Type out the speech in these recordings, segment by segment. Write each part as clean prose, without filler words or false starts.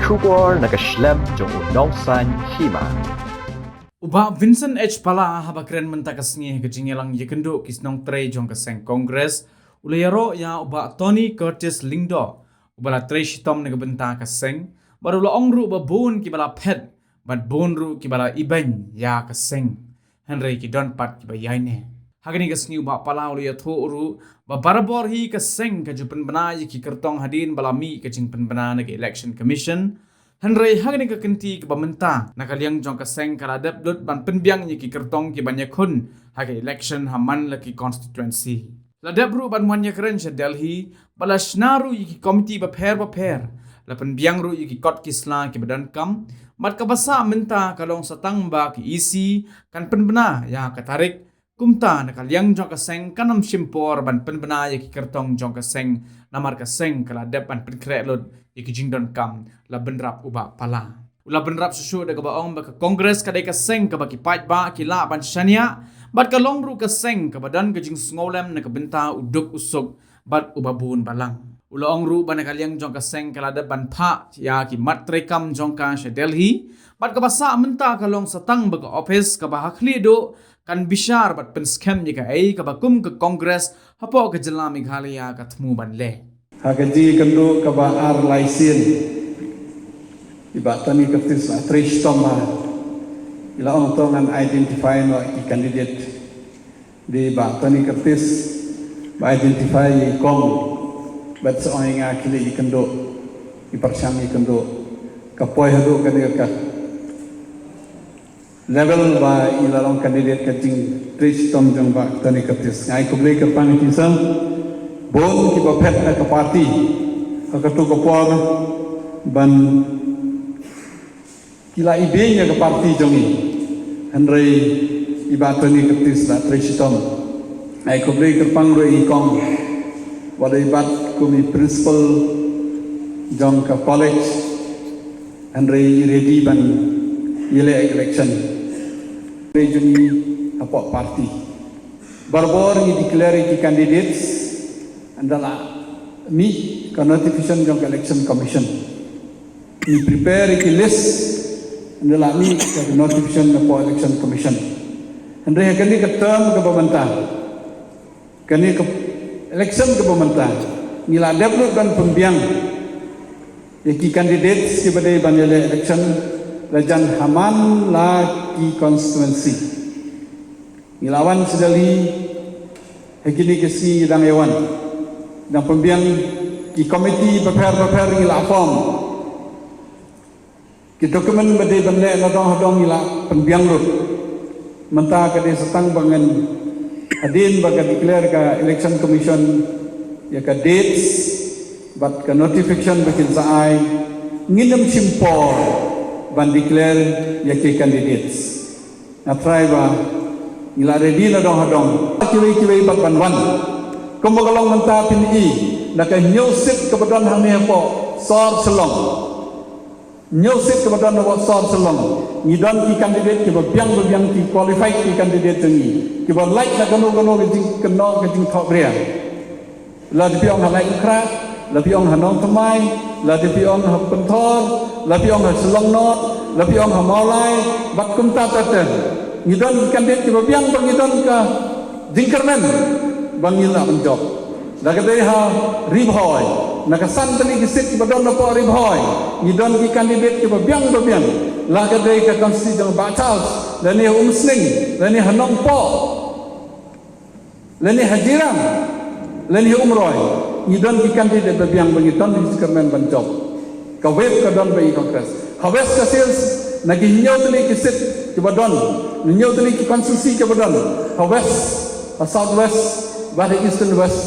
Shubor nakaslem jong unongsan hima. Uba Vincent H. Pala habakren mentakasnya kejingelang yekendo kisnong tre jong keseng kongres ulayaro ya uba Tony Curtis Lingdo ubala tre shitom nagabenta kaseng baru lo ongru uba bon kibala pet bat bonru kibala ibeng ya kaseng Henry kidon pat kiba yaine hagani kasni uba Pala ulaya thoru ba barabor hi kaseng kajupen bena yiki kertong hadin balami kajing penbena nag election commission Henry hagani ka kenti ke bamenta nakaliang jong kaseng karadap dot ban penbiang yiki kertong ki banyak kun haga election haman laki constituency. Ladap ru ban wanya keren sha Delhi balas naru yiki komiti baper la penbiang ru yiki kot kisla ki badan kam mat kabasa menta kalong satang ba ki isi kan penbena ya katarik kumta nakaliang jong kaseng kanam simpor ban penbena yiki kertong jong kaseng namar kaseng kaladap ban penkrek lod yiki jingdon kam la benrap uba Pala. Ula benrap susu da kabaong baka kongres kadai kaseng kabaki pait ba kila ban shania bat kalong ru kaseng kabadan kajing sngolem na kabenta uduk usuk bat uba bun balang. Ula ong ru ban kaliang jong kaseng kalada ban pa ya ki matrekam jong ka sha Delhi bat kabasa menta kalong satang baka office kabahakli do kan bishar bat pen scam jika ai kabakum ke kongres hapo ke jela Meghalaya katmu ban le. Hagaji kendo kaba ar laisin iba Tony Curtis Trish Toma ila on tongan identify no ki candidate di ba Tony Curtis ba identify kong bat soinga kili kendo iparsami kendo kapoy hadu kadika level ba ila on candidate kating Trish Tom jong ba Tony Curtis ngai kublai kapang kisam bon ki ba phet na ka party ka tu ka por ban kila ibenya ka party jongi Henry iba Tony Curtis la Tresitom ai ko blei ka pang roi kong wala ibat ko mi principal jong ka college Henry ready ban ile election jongi apa party barbor ni declare ki candidates adalah mi ka notification jong election commission mi prepare ki list adalah mi ka notification na po election commission andre kani ka term ka pemantah kani ka election ka pemantah nila develop dan pembiang yaki candidates ki badai banele election lajan haman la ki constituency nilawan sedali hekini kesi dang ewan dan pembiang ki komiti prepare ngila form ki dokumen badai bandai nadong ngila pembiang lut menta ka de setang bangan hadin baga declare ka election commission ya ka dates bat ka notification bikin saai nginem simpor ban declare ya ki candidates na try ba ngila ready nadong kiwi bat ban Kumba kalong menta PNI naka nyusit kebadan hame po sor selong nyusit kebadan po sor selong ngidan ki kandidat ki biang ki qualified ki kandidat tengi ki ba like na kano ki keno ki thok ria la di piong halai kra la piong hanong tamai la di piong ha pentor la piong ha selong not la piong ha maulai bat kumta taten ngidan ki kandidat ki biang ngidan ka jingkermen bangila menjok lagade ha ribhoy nakasan tali gisit badon na po ribhoy ngidon ki kandidat ki biang lagade ka constitution batas lani umsling lani hanong po lani hajiram lani umroy ngidon ki kandidat biang bangiton di sekermen banjok ka web ka don bai kongres hawes ka sales nagi nyaw tali gisit ki badon nyaw tali ki konstitusi ki badon hawes southwest Bahari Eastern West,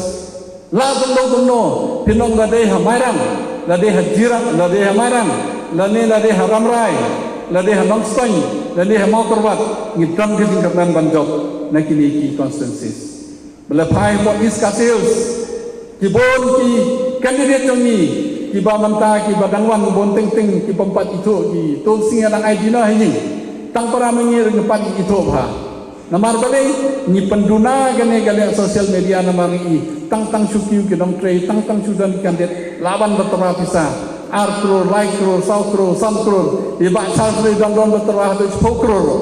la no, pinong la deh Hamarang, la deh Jirang, la deh Hamarang, la deh Ramrai, la deh Nongstoy, la deh Mauterwat, ngidam ke tingkatan banjok, nakini ki constituencies. Belapai mo East Castles, kibon ki kandidat jongi, ki ba manta ki badangwan bon ting ki pempat itu ki tol singa nang idina hini, tang para mengir ngepat itu ha. Namar balai ni penduna gane sosial media namar i tang syukiu ke dong trei tang sudan kandidat lawan bertera pisah crore, lai crore, 100 crore, 1 crore. Iba Charles le don berterah tu 10 crore.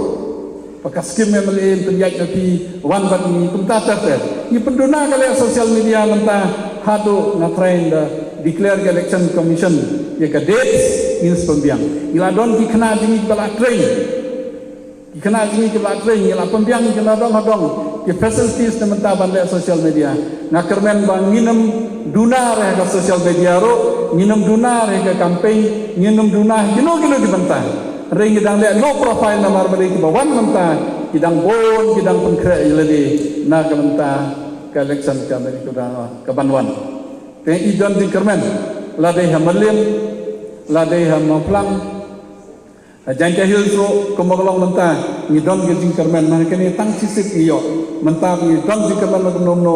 Pakai skim yang melihat penjajah tapi wan bat ni kumta ter. Ni penduna kali sosial media mentah hadu na train declare election commission ya ka dates ins pembiang. Ila don ki kena jingi bala train. Ki kena jingi ke bala train ila pembiang ki na dong ki facilities na mentah bandai sosial media. Na kermen bang minum dunar ka sosial media ro, minum dunar ka campaign, minum dunar kilo di mentah. Ring kidang le low profile namar balik bawan mentah kidang bon kidang pengkre iladi na ka mentah ka election ka balik ka banwan te idon di kermen ladai hamalim ladai hamaplang jangka hilso komolong mentah ngidon ke jing kermen nah kene tang sisip iyo mentah ngidon jing kermen nomno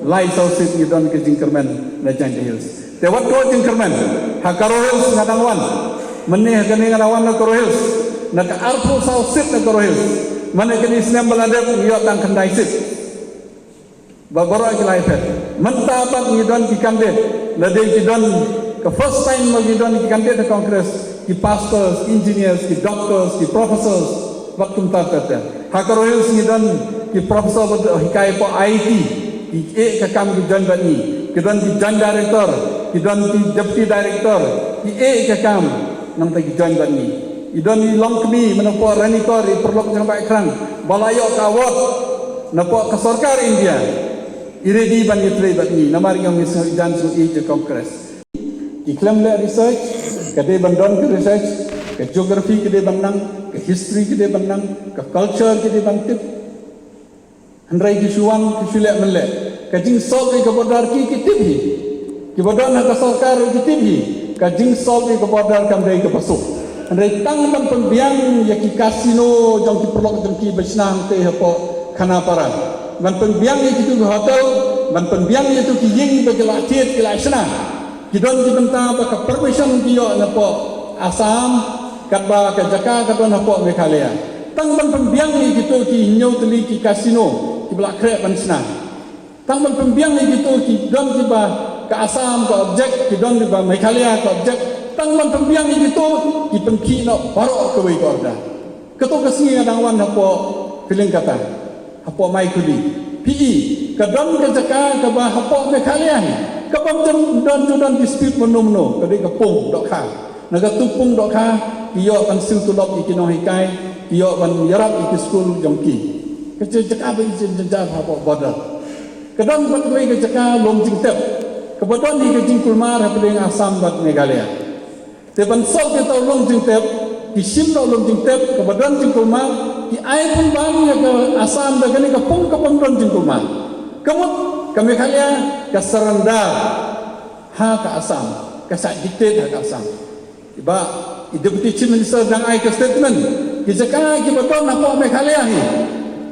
lai sausit ngidon ke jing kermen na jangka hils te wat do jing kermen hakaro hils ngadangwan menih kini ngalawan na Korohils na ka-arpo sa usit na Korohils mana kini sinang baladap ngiyot ang kanday sit babaro ang kilaipet mentapat ngidon ki kandet na day kidon ka first time magidon ki kandet na Congress ki pastors, engineers, ki doctors, ki professors waktu mentapat ha-Korohils ngidon ki professor hikay po IT ki kakam ki John Batni kidon ki John Director kidon ki Deputy Director ki kakam nang tagi join ban ni idon ni long kemi menopo ranitor perlok jang baik krang balayo kawat napo ka sarkar India iredi ban yitre bat ni namar yang misal jan su je congress iklam le research kade bandon ke research ke geography kade bandang ke history kade bandang ke culture kade bangtip handrai ki suwan ki sule mele ke jing sol ke bodar ki tibhi ki bodar na ka sarkar ki tibhi kajing sol ke bodar kamdai ke pasuk andai tang ban pembiang ya ki kasino jang ki perlok jang ki besnang te hapo khana para ban pembiang ya ki tu hotel ban pembiang ya tu ki ying be la tiet ki la sna ki don ki benta ba ka permission ki yo na po Assam kat ba ka Jakarta ka don hapo Meghalaya tang ban pembiang ni ki tu ki nyau teli ki kasino ki bla kre ban sna tang ban pembiang ni ki tu ki don ki ba ke Assam ke objek ki don di Meghalaya ke objek tangman pembiang itu ki pengki no barok ke wei korda keto kesini adangwan hapo feeling kata hapo mai kuli PE ke don ke Jakarta ke ba hapo Meghalaya ni ke bam don dispute menomno ke de kapung dok kha naga tupung dok kha iyo ban sil tulop ikino hikai iyo ban yarap ik school jongki ke Jakarta be jenjar hapo border ke don ban wei ke Jakarta lom jing tep kebetulan di kejing kulmar hapedeng Assam bat Meghalaya. Teban sol kita ulung jing tep, di simno ulung jing tep kebetulan jing kulmar, di air pun bani ke Assam bagani kapung don jing kulmar. Kemut ke Meghalaya ke Serendar ha ke Assam, ke sak diktet ha ke Assam. Tiba Deputy Chief Minister dang ai ke statement, ki Jakarta ki betul napa Meghalaya ni.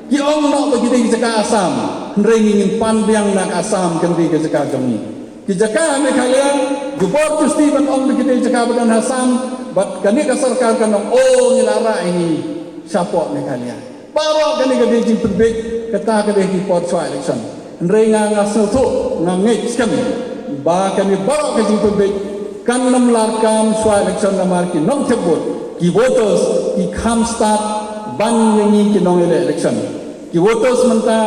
Ki ong nak bagi di Jakarta Assam, ngingin panbiang nak Assam kendi ke Jakarta jong ki Jakarta Meghalaya jubor justi ban ong begitu Jakarta dan Assam bat kani ka sarkar kan oh nilara ini siapa Meghalaya baru kani ka dijing perbik kata ka di port soal election ndrei nga tu nga ngej skam ba kani baru ka jing perbik kan namlarkam soal election namar ki nom tebut ki voters ki kham start ban yengi ki nong election ki voters menta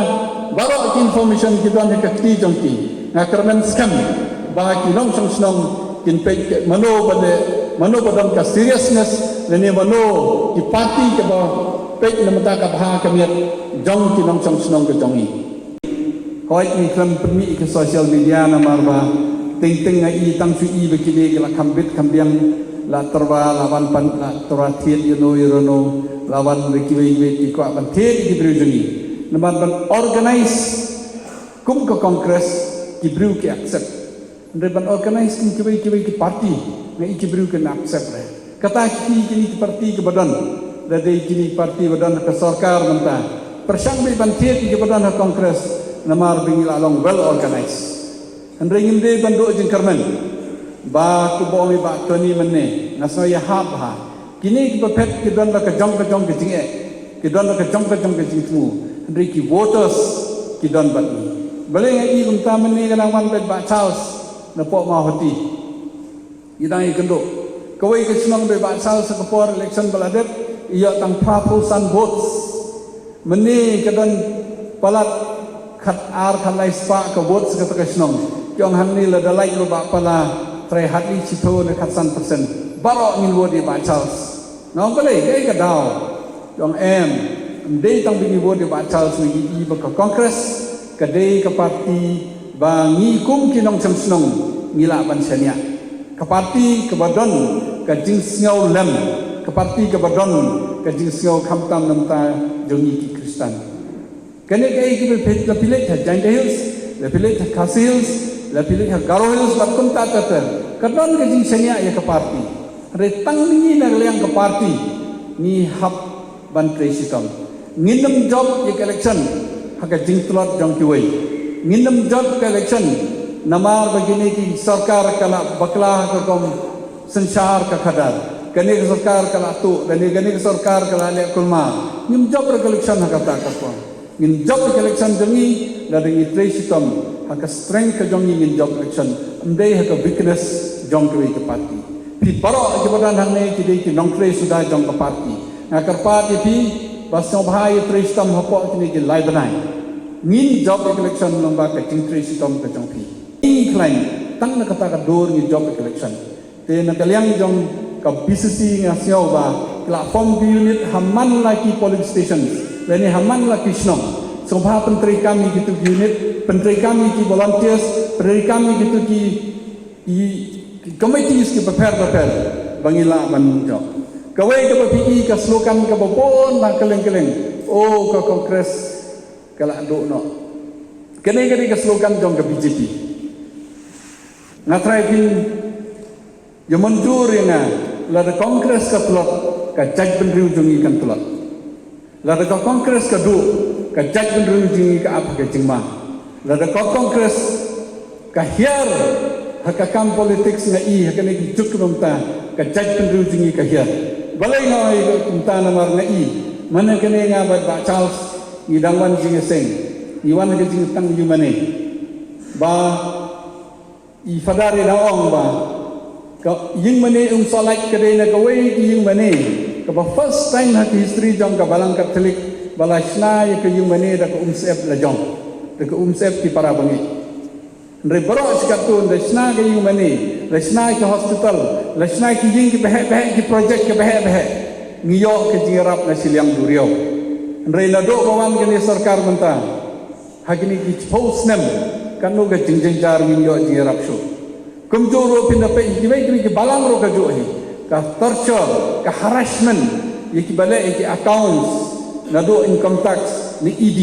baru ki information ki don ka ti jongki ngakermen skam bagi nong song snong kin pe mano badam ka seriousness lene mano ki party ke ba pe namata ka bha kamiat jong ki nong song snong ke jongi hoi ni klam permi ke social media namar ba ting ngai tang su i bekide la kambit kambiang la terwa lawan pan la tora thiet yono lawan bekiwe ki ko ban thiet ki brujuni namar ban organize kum ke congress Kibru ke accept, mereka organize ki parti, ngai kibru ke accept le. Kata kini parti ke badan, dari kini parti badan ke sarkar mentah. Persang bi bantiet ke badan ke kongres, namar bingil along well organized. Andre ngimde bandu jeng kermen, ba ku bomi ba toni menne, naso ya hab ha. Kini ki pepet ke dan ke jong ke jing ke dan ke jong ke jing tu. Andre ki voters ki dan bat ni. Boleh ngai unta meni kadang wan bet ba Charles na po ma hoti idai kendo kawai ke senang be baksal sekepor election baladet iya tang prapusan votes meni kedan palat khat ar khalai spa ka votes ka ka senang kyong hanni la dalai lo ba pala trai hatli chito ne khatsan persen baro ngin wo di baksal nong kale ke ka daw kyong em dei tang bi wo di baksal su yi ba ka congress ka dei ka parti ba ngi kum kinong cham senang ngila ban senia ke parti ke badon ke jing sngau lem ke parti ke badon ke jing sngau khamtam namta jongi ki kristan kene kai ki la pilih ha Giant Hills la pilih ha Khasi Hills la pilih ha Garo Hills bakum ta ta kadon ke jing senia ya ke parti re tang ni na leng ke parti ni hab ban presidam nginam job ye election ha ke jing tulot jong ki wei nginam job ke election namar begini ki sarkar kala baklah ka kom संसार का खदर कने के सरकार का लातु कने के सरकार का लाले कुलमा निम जब कलेक्शन हकता कसवा निम जब कलेक्शन जमी लदंगी ट्रेसितम हक स्ट्रेंथ का जमी निम जब कलेक्शन अंदे हक वीकनेस जंग के पार्टी फिर बरो के बदान हने कि दे कि नंग ट्रेस सुदा जंग का पार्टी नाकर पार्टी भी बसों भाई ट्रेसितम हपो कि के लाई बनाई निम जब कलेक्शन लंबा का चिंग ट्रेसितम का जंग भी इंक्लाइन तंग न कता का दौर निम जब collection te na kaliang jong ka BCC nga siaw ba platform unit haman lagi polling stations lani haman lagi snong so bha penteri kami gitu unit penteri kami ki volunteers penteri kami gitu ki committees ki prepare bangila ban jo kawai ka PI ka slogan ka bopon ba keleng oh ka kongres kala do no kene ka slogan jong ka BJP ngatrai pin ya mundur ya lada kongres ka tulot ka jag benriu jungi kan tulot lada ka kongres ka du ka jag benriu jungi ka apa ka jingma lada ka kongres ka hiar haka kam politics nga i haka ne ki juk ta ka jag benriu jungi ka hiar balai ngai ka kumta namar nga i mana kene nga ba Charles ni dangwan jingi seng ni wan ka jingi tang yu mane ba i fadari daong ba yung mani salak kadai na kawai yung mani kaba first time hati history jong ka balang Katolik balasna ya ka yung mani da ka umsep la jong da ka umsep ki para bangi ndre baro sikatun da sna ka yung mani la sna ki hospital la sna ki yung ki behe ki project ki behe ngiyo ka jirap na silyang duryo ndre na do kawan ka ni sarkar menta hakini ki post nem kanu ka jingjing jar ngiyo jirap shu kumjoro pinda pe ikibai ki balang ro ka jo hi ka torture ka harassment yiki bale ki accounts na do income tax ni ED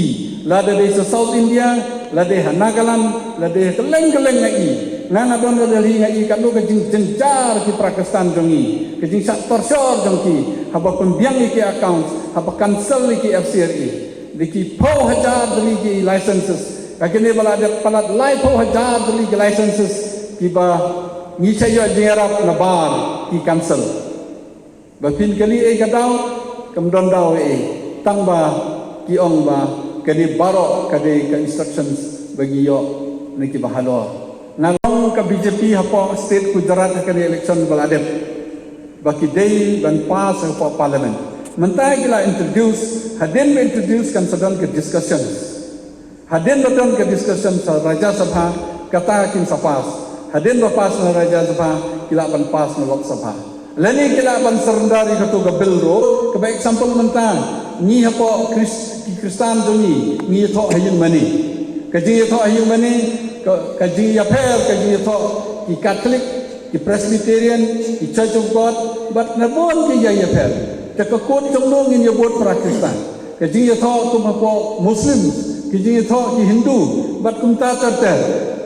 la de South India la de Nagaland la de keleng na i na don de li nga i kan do ka jing jar ki Pakistan jongi ka jing sa torture jong ki haba pembiang ki accounts haba cancel ki FCRE diki po hajar dali ki licenses ka kene bala de palat lai po hajar dali ki licenses kiba ngi chayo jingarap na bar ki cancel bapin kali kadaw kam don daw tang ba ki ong ba kani baro kade ka instructions bagi yo niki bahalo nalong ka BJP hapo state Gujarat kani election baladep baki day ban pass hapo parliament mentai kila introduce kan sedang ke discussions hadin beton ke discussion sa Raja Sabha kata kin sapas hadin bapas na Raja Sabha kilaban pas na Lok Sabha lani kilaban serendari katu gabil ro kaba example mentang ni hapo Kristan doni ni tho hayun mani kaji tho hayun mani kaji ya pher kaji tho ki Catholic ki Presbyterian ki Church of God but na bon ki ya pher ta ka kon jong no ngin ya bot pra Kristan kaji tho tum hapo Muslim kaji tho ki Hindu but kum ta ta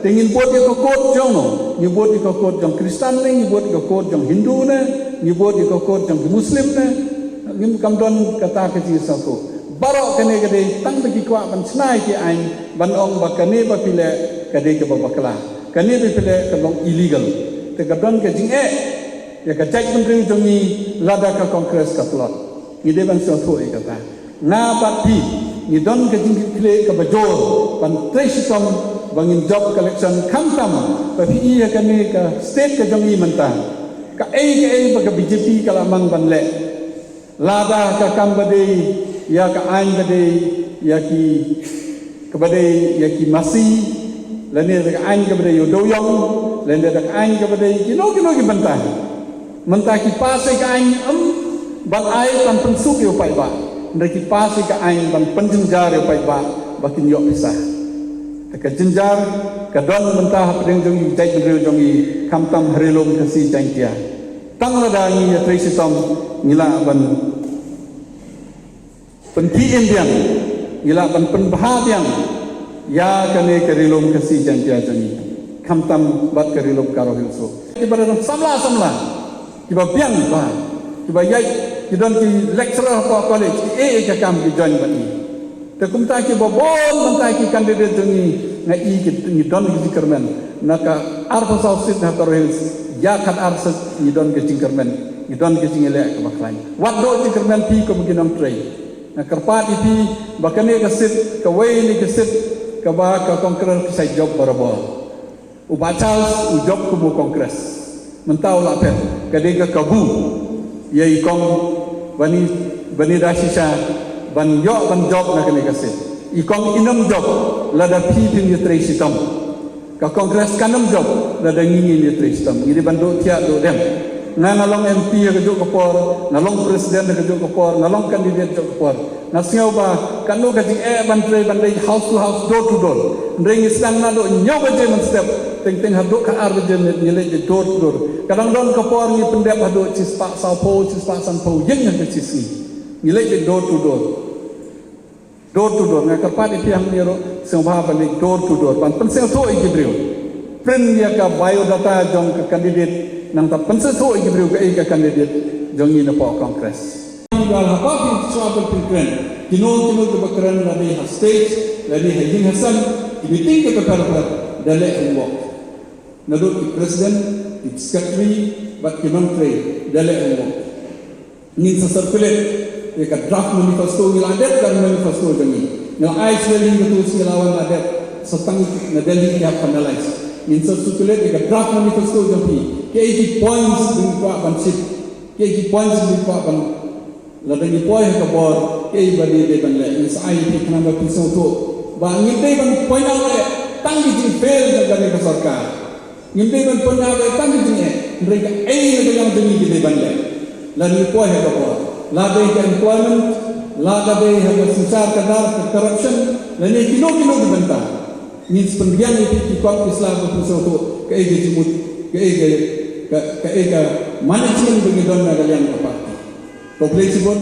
tingin buat dia kokot jong no ni buat dia kokot jong Kristen ni buat dia kokot jong Hindu ne ni buat dia kokot jong Muslim ne ngim kam don kata ke ji sa ko baro kene gede tang bagi kwa ban snai ki ai ban ong ba kene ba pile kade ke ba bakla kene be pile ke long illegal te ka don ke jing ya ka jai menteri jong ni lada ka kongres ka plot ni de ban so tho e kata na ba pi ni don ke jing pile ka ba jor ban treisitom bangin job collection kamtam tapi ia kami ke state ke jongi mentang ka baka BJP kalamang banle lada ka kambade ya ka ain bade ya ki kabade ya ki masi lene ka ain kabade yo doyong lene ka ain kabade kino ki bantah mentah ki pasai ka ain ban ai tan pensuk yo pai ba ndaki pasai ka ain ban penjenjar yo pai ba bakin yo pisah ka jenjar ka don mentah pedeng jong jai bedreu jong kamtam harilom kasi jangkia tang lada ni ya tracy tom ngila ban penpien diang ngila ban penbahagian ya kane karilom kasi jangkia jani kamtam bat karilom karohil so ibarat samla kiba biang ba kiba yai kidon ki lecturer apa college ka kam ki join ban ni te kumta ki bobon manta ki candidate jani na ki don ki kermen naka arfa sausit na karohil ya kan arsa ni don ke cingkermen ni don ke cingele ke baklai wat do cingkermen pi ko beginang tray na karpat ipi bakane ke sit ke way ni ke sit ke ba ke kongres ke sai job barabo ubachal u job ku mo kongres mentau la pet ke de ke kabu ye ikong bani dasisa ban yo ban job na ke ke sit ikong inam job la da pi tin ye tray sitam ka kongres kanam job la dangi ni tristam ngiri bando tia do dem na nalong MP ke jo kopor nalong presiden ke jo kopor nalong kandidat jo kopor na siau ba kanu ka jing bantre bandai house to house door to door ndeng islam na do nyaw ba je man step teng hado ka ar je ni le je door to door kadang don kopor ni pendep hado cispa saupo cispa sanpo yeng yang ke cisi ni le je door to door na kapat iti ang niro sembah balik door to door pan pensel to ikibriu print dia ka biodata jong ka kandidat nang ta pensel to ikibriu ka kandidat jong ni na po kongres wal hapa ki swabel print kino ke bakran na di stage la di hajin hasan meeting ke perkara dale work na do president its secretary but kinon trade dale work ni sa circulate ka draft manifesto ni adet dan manifesto jami na ais leling betul silawan adet setang na deli dia finalize in circulate ka draft manifesto jami ke points din pa bansip ke points din pa ban la deni point ka bor ke badi de ban le is ai ti kana ba piso to ba ngite ban point out tang di fail da gani ka sarkar ngite ban point out tang di ne mereka ai na yang deni di ban le la ni point ka bor la de employment la de susah kadar corruption la ni kino di benta ni pendiang itu kikot Islam itu ke jimut ke management bagi don na galian kapati population bon